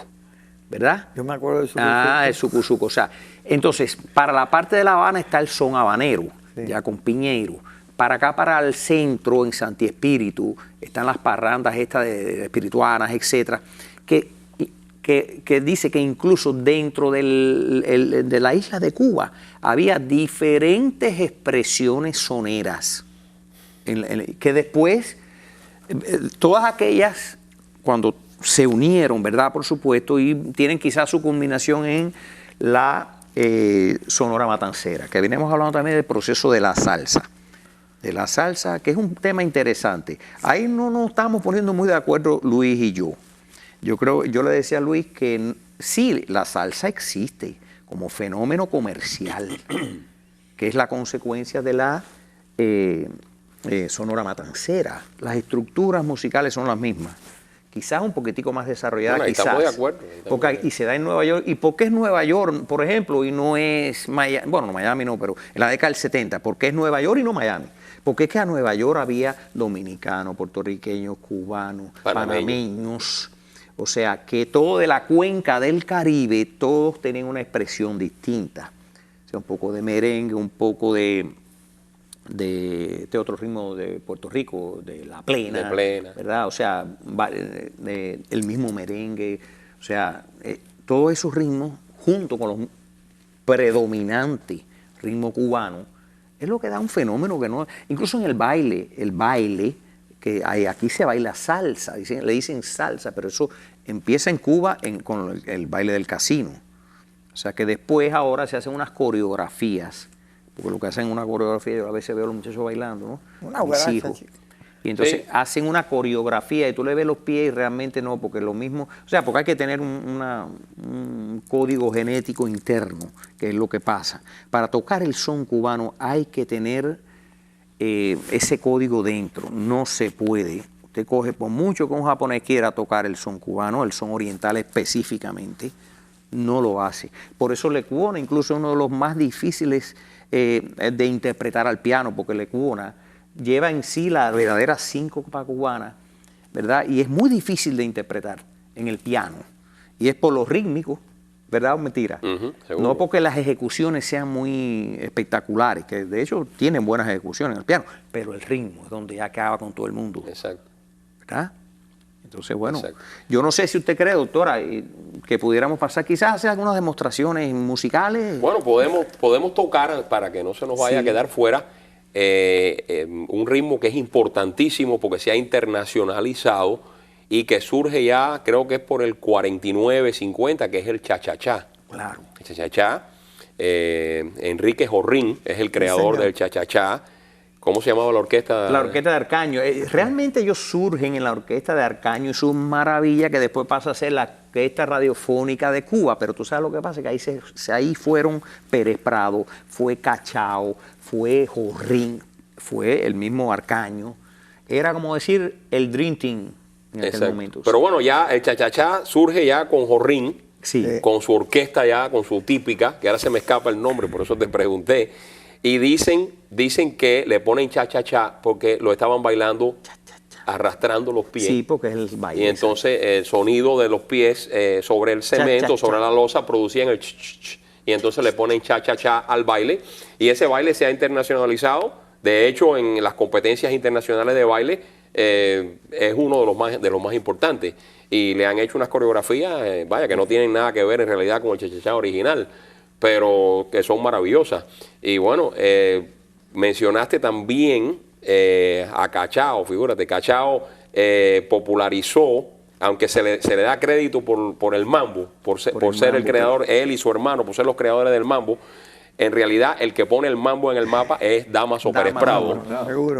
¿verdad? Yo me acuerdo del sucusuco. El sucusuco. O sea, entonces, para la parte de La Habana está el son habanero, sí, ya con Piñeiro. Para acá, para el centro, en Santi Espíritu, están las parrandas estas de espirituanas, etcétera, que dice que incluso dentro de la isla de Cuba había diferentes expresiones soneras, que después, todas aquellas, cuando se unieron, ¿verdad? Por supuesto, y tienen quizás su culminación en la Sonora Matancera, que venimos hablando también del proceso de la salsa. de la salsa, que es un tema interesante. Ahí no nos estamos poniendo muy de acuerdo Luis y yo. Yo le decía a Luis que sí, la salsa existe como fenómeno comercial, que es la consecuencia de la Sonora Matancera. Las estructuras musicales son las mismas. Quizás un poquitico más desarrollada, bueno, quizás. Estamos de acuerdo. Y se da en Nueva York. ¿Y por qué es Nueva York, por ejemplo, y no es Miami? Bueno, no, Miami no, pero en la década del 70. ¿Por qué es Nueva York y no Miami? Porque es que a Nueva York había dominicanos, puertorriqueños, cubanos, panameños. O sea, que todo de la cuenca del Caribe, todos tenían una expresión distinta. O sea, un poco de merengue, un poco de este otro ritmo de Puerto Rico, de la plena, ¿verdad? O sea, el mismo merengue, o sea, todos esos ritmos, junto con los predominantes ritmos cubanos, es lo que da un fenómeno que no... Incluso en el baile, que aquí se baila salsa, le dicen salsa, pero eso empieza en Cuba con el baile del casino. O sea que después ahora se hacen unas coreografías, porque lo que hacen una coreografía, yo a veces veo a los muchachos bailando, ¿no? Una guaracha, chico. Y entonces hacen una coreografía y tú le ves los pies y realmente no, porque lo mismo, o sea, porque hay que tener un código genético interno, que es lo que pasa. Para tocar el son cubano hay que tener ese código dentro, no se puede. Usted coge, por mucho que un japonés quiera tocar el son cubano, el son oriental específicamente, no lo hace. Por eso Lecuona incluso es uno de los más difíciles de interpretar al piano, porque Lecuona lleva en sí la verdadera síncopa cubana, ¿verdad? Y es muy difícil de interpretar en el piano. Y es por lo rítmico, ¿verdad o mentira? No porque las ejecuciones sean muy espectaculares, que de hecho tienen buenas ejecuciones en el piano, pero el ritmo es donde ya acaba con todo el mundo. Exacto. ¿Verdad? Entonces, bueno, yo no sé si usted cree, doctora, que pudiéramos pasar quizás a hacer algunas demostraciones musicales. Bueno, podemos tocar, para que no se nos vaya a quedar fuera, un ritmo que es importantísimo porque se ha internacionalizado y que surge ya, creo que es por el 49, 50, que es el cha-cha-cha. Claro. El cha-cha-cha. Enrique Jorrín es el creador del cha-cha-cha. ¿Cómo se llamaba la orquesta? La orquesta de Arcaño. Realmente ellos surgen en la orquesta de Arcaño y su maravilla que después pasa a ser la orquesta radiofónica de Cuba. Pero tú sabes lo que pasa, que ahí fueron Pérez Prado, fue Cachao, fue Jorrín, fue el mismo Arcaño. Era como decir el Dream Team en aquel momento. Pero bueno, ya el cha-cha-cha surge ya con Jorrín, con su orquesta ya, con su típica, que ahora se me escapa el nombre, por eso te pregunté. Y dicen que le ponen cha-cha-cha porque lo estaban bailando arrastrando los pies. Sí, porque es el baile. Y entonces el sonido de los pies sobre el cemento, sobre la losa, producían el ch-ch-ch. Y entonces le ponen cha-cha-cha al baile. Y ese baile se ha internacionalizado. De hecho, en las competencias internacionales de baile es uno de los más importantes. Y le han hecho unas coreografías, vaya, que no tienen nada que ver en realidad con el cha-cha-cha original, pero que son maravillosas. Y bueno, mencionaste también a Cachao, figúrate, Cachao popularizó, aunque se le da crédito por el mambo, por ser el creador, él y su hermano, por ser los creadores del mambo. En realidad, el que pone el mambo en el mapa es Damaso Pérez Prado,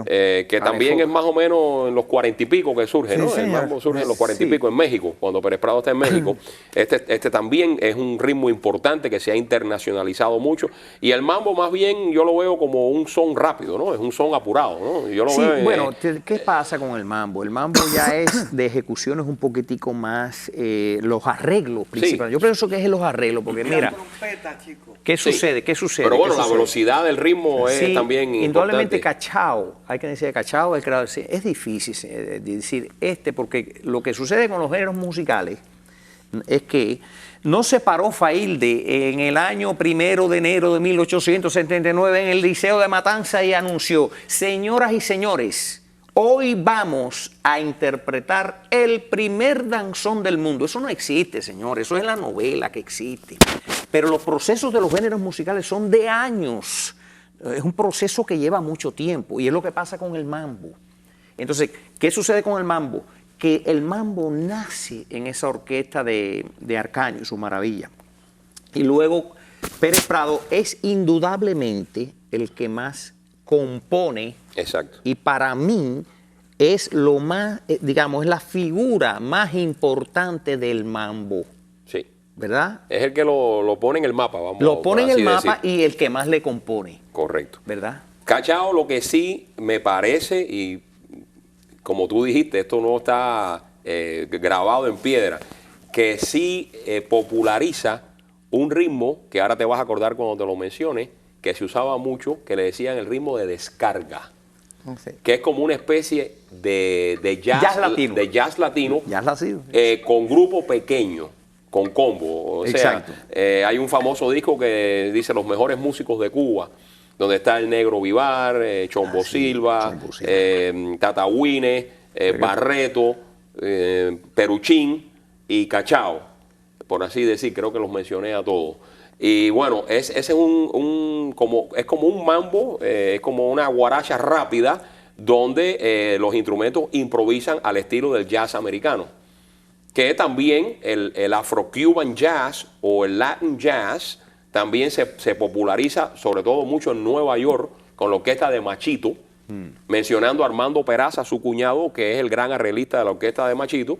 que también es más o menos en los 40 y pico que surge, ¿no? El mambo surge en los 40 y pico en México, cuando Pérez Prado está en México. Este también es un ritmo importante que se ha internacionalizado mucho. Y el mambo, más bien, yo lo veo como un son rápido, ¿no? Es un son apurado, ¿no? Yo lo veo, bueno, ¿qué pasa con el mambo? El mambo ya es de ejecuciones un poquitico más, los arreglos principales. Yo pienso que es los arreglos, porque mira, ¿qué sucede? ¿Qué sucede? Pero bueno, la velocidad del ritmo es también importante. Indudablemente Cachao, hay que decir Cachao, es difícil decir porque lo que sucede con los géneros musicales es que no se paró Failde en el año 1 de enero de 1879 en el Liceo de Matanza y anunció: señoras y señores, hoy vamos a interpretar el primer danzón del mundo. Eso no existe, señores, eso es la novela que existe. Pero los procesos de los géneros musicales son de años. Es un proceso que lleva mucho tiempo y es lo que pasa con el mambo. Entonces, ¿qué sucede con el mambo? Que el mambo nace en esa orquesta de Arcaño, su maravilla. Y luego Pérez Prado es indudablemente el que más compone. Exacto. Y para mí es lo más, digamos, es la figura más importante del mambo. Sí. ¿Verdad? Es el que lo pone en el mapa, vamos. Lo pone en el mapa decir. y el que más le compone. Correcto. ¿Verdad? Cachao, lo que sí me parece, y como tú dijiste, esto no está grabado en piedra, que sí populariza un ritmo que ahora te vas a acordar cuando te lo mencione, que se usaba mucho, que le decían el ritmo de descarga, que es como una especie de jazz latino. De jazz latino, con grupo pequeño, con combo. O exacto. Sea, hay un famoso disco que dice Los mejores músicos de Cuba, donde está el Negro Vivar, Chombo Silva, Tata Wine, Barreto, Peruchín y Cachao, por así decir, creo que los mencioné a todos. Y bueno, ese es como un mambo, es como una guaracha rápida donde los instrumentos improvisan al estilo del jazz americano. Que también el Afro-Cuban Jazz o el Latin Jazz también se populariza, sobre todo mucho en Nueva York, con la orquesta de Machito, mencionando a Armando Peraza, su cuñado, que es el gran arreglista de la orquesta de Machito,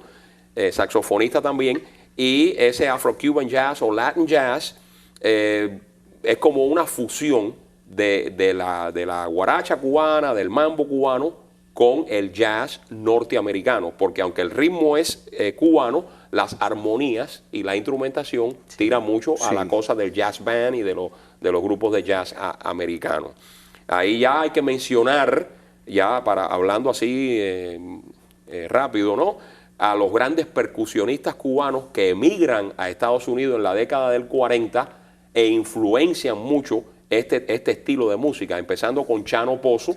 saxofonista también, y ese Afro-Cuban Jazz o Latin Jazz es como una fusión de la guaracha cubana, del mambo cubano, con el jazz norteamericano, porque aunque el ritmo es cubano, las armonías y la instrumentación tiran mucho a la cosa del jazz band y de los grupos de jazz americanos. Ahí ya hay que mencionar, ya hablando así rápido, ¿no?, a los grandes percusionistas cubanos que emigran a Estados Unidos en la década del 40 e influencian mucho este estilo de música, empezando con Chano Pozo,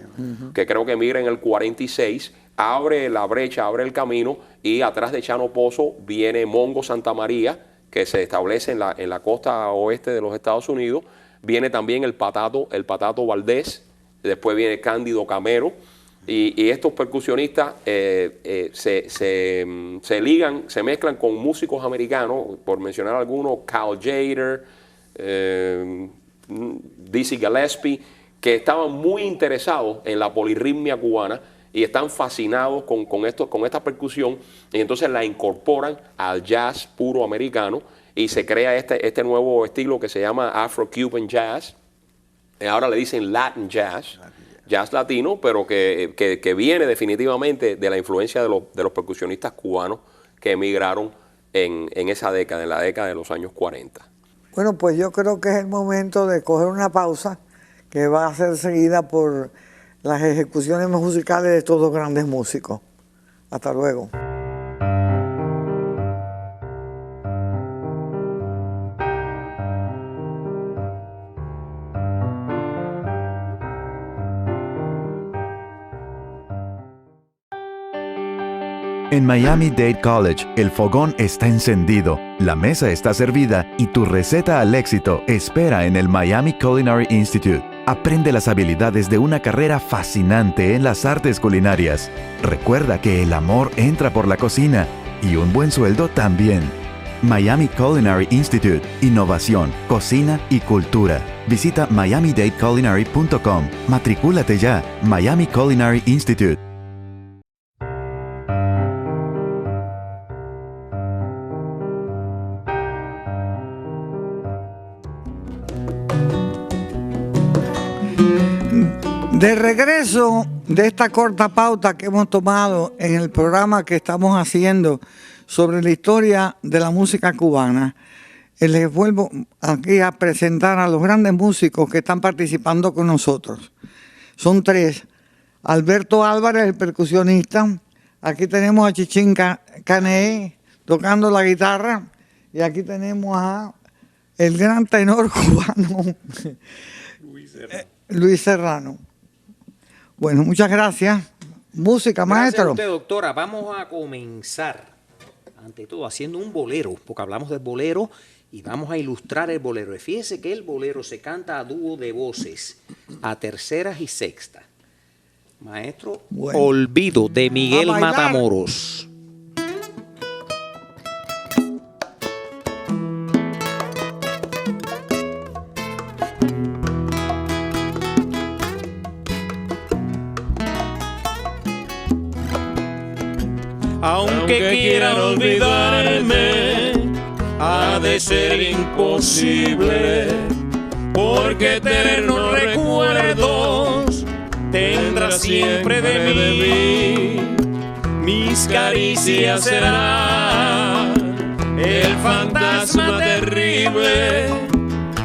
que creo que emigra en el 46, abre la brecha, abre el camino, y atrás de Chano Pozo viene Mongo Santamaría, que se establece en la costa oeste de los Estados Unidos. Viene también el Patato Valdés, después viene Cándido Camero, y estos percusionistas se ligan, se mezclan con músicos americanos, por mencionar algunos, Cal Tjader, Dizzy Gillespie, que estaban muy interesados en la polirritmia cubana y están fascinados con esta percusión, y entonces la incorporan al jazz puro americano y se crea este nuevo estilo que se llama Afro-Cuban Jazz. Ahora le dicen Latin Jazz, jazz latino, pero que viene definitivamente de la influencia de los percusionistas cubanos que emigraron en esa década, en la década de los años 40. Bueno, pues yo creo que es el momento de coger una pausa que va a ser seguida por las ejecuciones musicales de estos dos grandes músicos. Hasta luego. En Miami-Dade College, el fogón está encendido, la mesa está servida y tu receta al éxito espera en el Miami Culinary Institute. Aprende las habilidades de una carrera fascinante en las artes culinarias. Recuerda que el amor entra por la cocina y un buen sueldo también. Miami Culinary Institute. Innovación, cocina y cultura. Visita miamidadeculinary.com. Matricúlate ya. Miami Culinary Institute. De regreso de esta corta pauta que hemos tomado en el programa que estamos haciendo sobre la historia de la música cubana, les vuelvo aquí a presentar a los grandes músicos que están participando con nosotros. Son tres. Alberto Álvarez, el percusionista. Aquí tenemos a Chichín Cané tocando la guitarra. Y aquí tenemos a el gran tenor cubano Luis Serrano. Bueno, muchas gracias. Música, maestro. Gracias a usted, doctora. Vamos a comenzar, ante todo, haciendo un bolero, porque hablamos del bolero y vamos a ilustrar el bolero. Fíjese que el bolero se canta a dúo de voces, a terceras y sextas. Maestro, bueno. Olvido, de Miguel Matamoros. Aunque quiera olvidarme, ha de ser imposible, porque eternos recuerdos tendrás siempre de mí. Mis caricias serán el fantasma terrible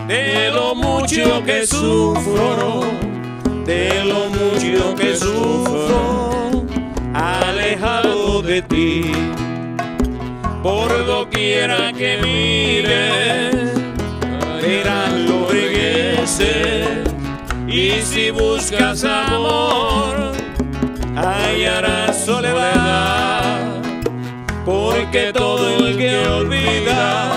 de lo mucho que sufro, de lo mucho que sufro, alejado de ti. Por doquiera que mires, verás lobregueces, y si buscas amor, hallarás soledad, porque todo el que olvida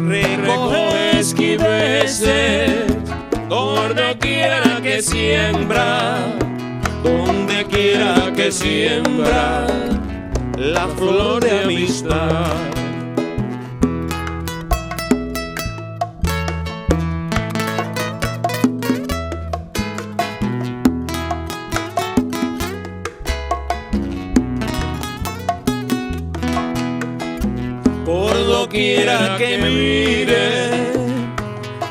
recoge esquiveces, donde quiera que siembra, donde quiera que siembra la flor de amistad. Por doquiera que mire,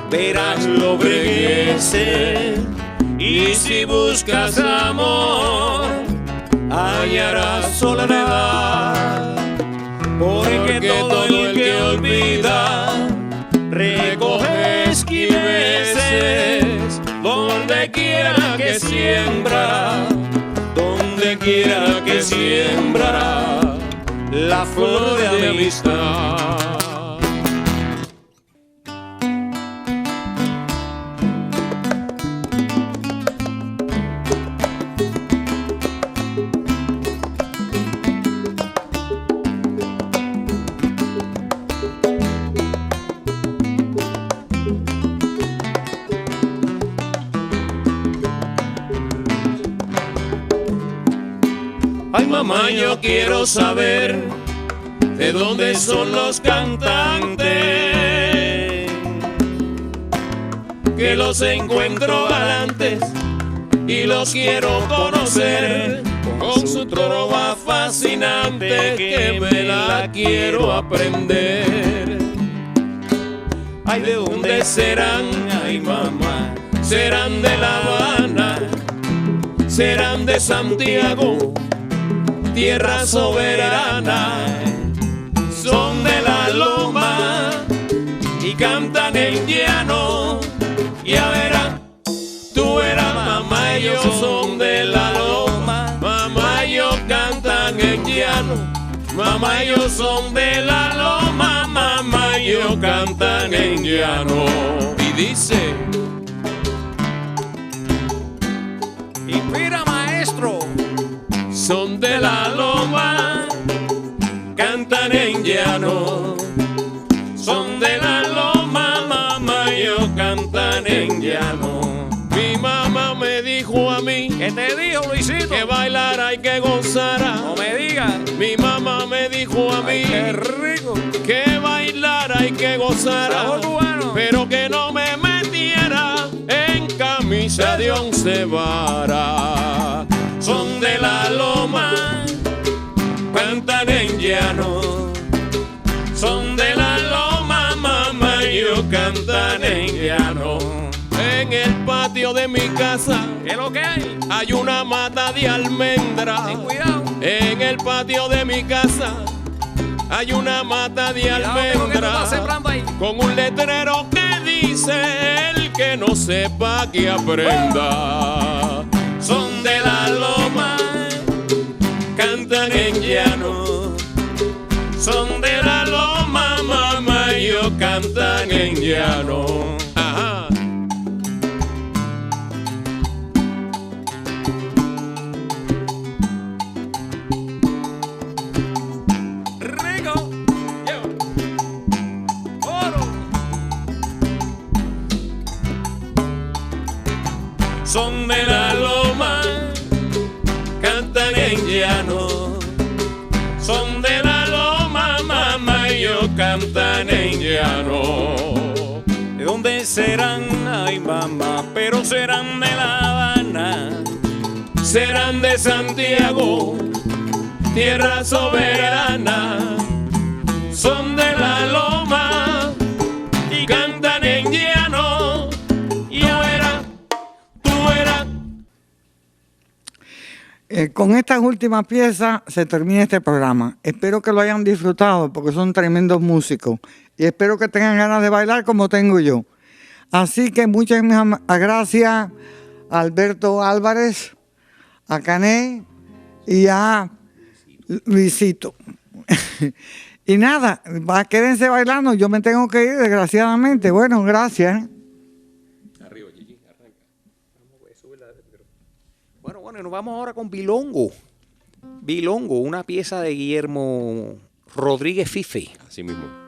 verás lobregueces, y si buscas amor, hallarás soledad, porque todo el que olvida recoge esquiveces, donde quiera que siembra, donde quiera que siembra la flor de amistad. Ay, mamá, yo quiero saber de dónde son los cantantes, que los encuentro galantes y los quiero conocer, con su trova fascinante que me la quiero aprender. Ay, ¿de dónde serán? Ay, mamá, serán de La Habana, serán de Santiago, tierra soberana, son de la loma y cantan en llano. Ya verás, tú verás, mamá, ellos son de la loma, mamá, ellos cantan en llano, mamá, ellos son de la loma, mamá, ellos cantan en llano. Y dice: Inspira, maestro. son de la loma, cantan en llano, son de la loma, mamá, ellos cantan en llano. Mi mamá me dijo a mí, ¿Qué te dijo, Luisito? que bailar hay que gozar. No me digas. Mi mamá me dijo a mí, ¡Qué rico! que bailar hay que gozar, Sabor cubano. pero que no me metiera en camisa de 11 varas. Son de la loma, cantan en llano, son de la loma, mamá, ellos cantan en llano. En el patio de mi casa, ¿Qué es lo que hay? hay una mata de almendra. Ten cuidado. En el patio de mi casa hay una mata de Cuidado, que lo que tú almendra, estás sembrando ahí. con un letrero que dice: el que no sepa que aprenda. Son de la loma, cantan en llano, son de la loma, mamá, ellos cantan en llano. Ajá. Rico. Oro. Son de la loma, cantan en llano, son de la loma, mamá, ellos cantan en llano. ¿De dónde serán? Ay, mamá, pero serán de La Habana, Serán de Santiago, tierra soberana, son de la loma y cantan en llano. Yo era, tú eras. Con estas últimas piezas se termina este programa. Espero que lo hayan disfrutado porque son tremendos músicos y espero que tengan ganas de bailar como tengo yo. Así que muchas gracias a Alberto Álvarez, a Cané y a Luisito. Y nada, quédense bailando, yo me tengo que ir desgraciadamente. Bueno, gracias. Arriba, Gigi, arranca. Bueno, nos vamos ahora con Bilongo. Bilongo, una pieza de Guillermo Rodríguez Fife. Así mismo.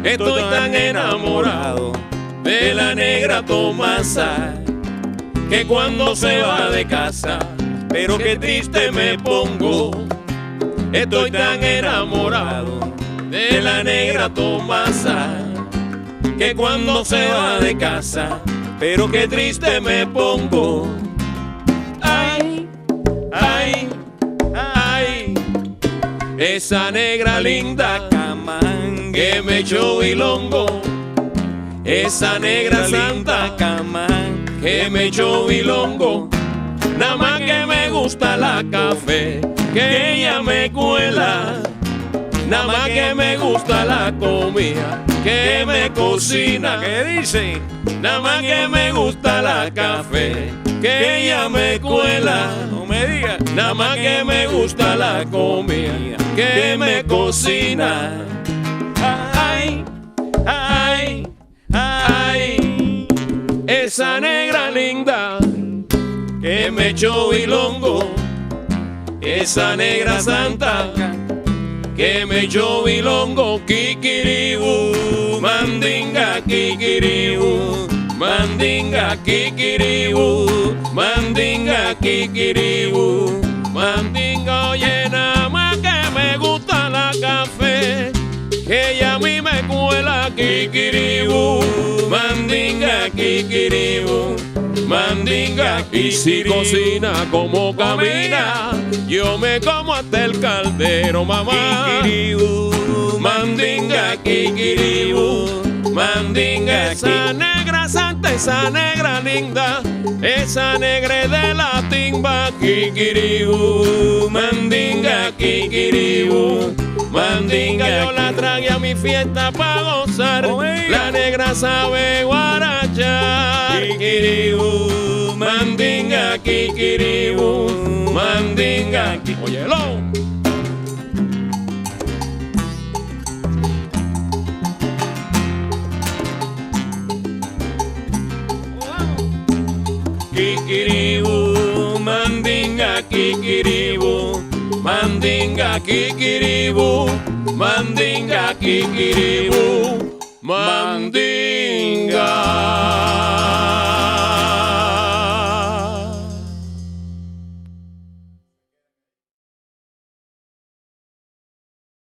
Estoy tan enamorado de la negra Tomasa, que cuando se va de casa, pero qué triste me pongo. Estoy tan enamorado de la negra Tomasa, que cuando se va de casa, pero qué triste me pongo. Ay, ay, ay, esa negra linda camán que me echó bilongo, esa negra santa camán que me echó bilongo. Nada más que me gusta la café que ella me cuela, nada más que me gusta la comida que me cocina. ¿Qué dice? Nada más que me gusta la café que ella me cuela. No me diga. Nada más que me gusta la comida que me cocina. Ay, ay, ay, esa negra linda que me echó bilongo, esa negra santa que me echó bilongo. Kikiribu, mandinga, kikiribu, mandinga, kikiribu, mandinga, kikiribu, mandinga. Oye, nada más que me gusta la café que ella a mí me cuela. Kikiribu, mandinga, kikiribu, mandinga. Y si cocina como camina, yo me como hasta el caldero, mamá. Kikiribu, mandinga, kikiribu, mandinga. Esa negra santa, esa negra linda, esa negra de la timba. Kikiribu, mandinga, kikiribu, mandinga. Yo la traje a mi fiesta pa' gozar, la negra sabe guarachar. Kikiribu, mandinga, kikiribu, mandinga. Óyelo. Kikiribu, mandinga, kikiribu, mandinga, kikiribu, mandinga, kikiribu, mandinga.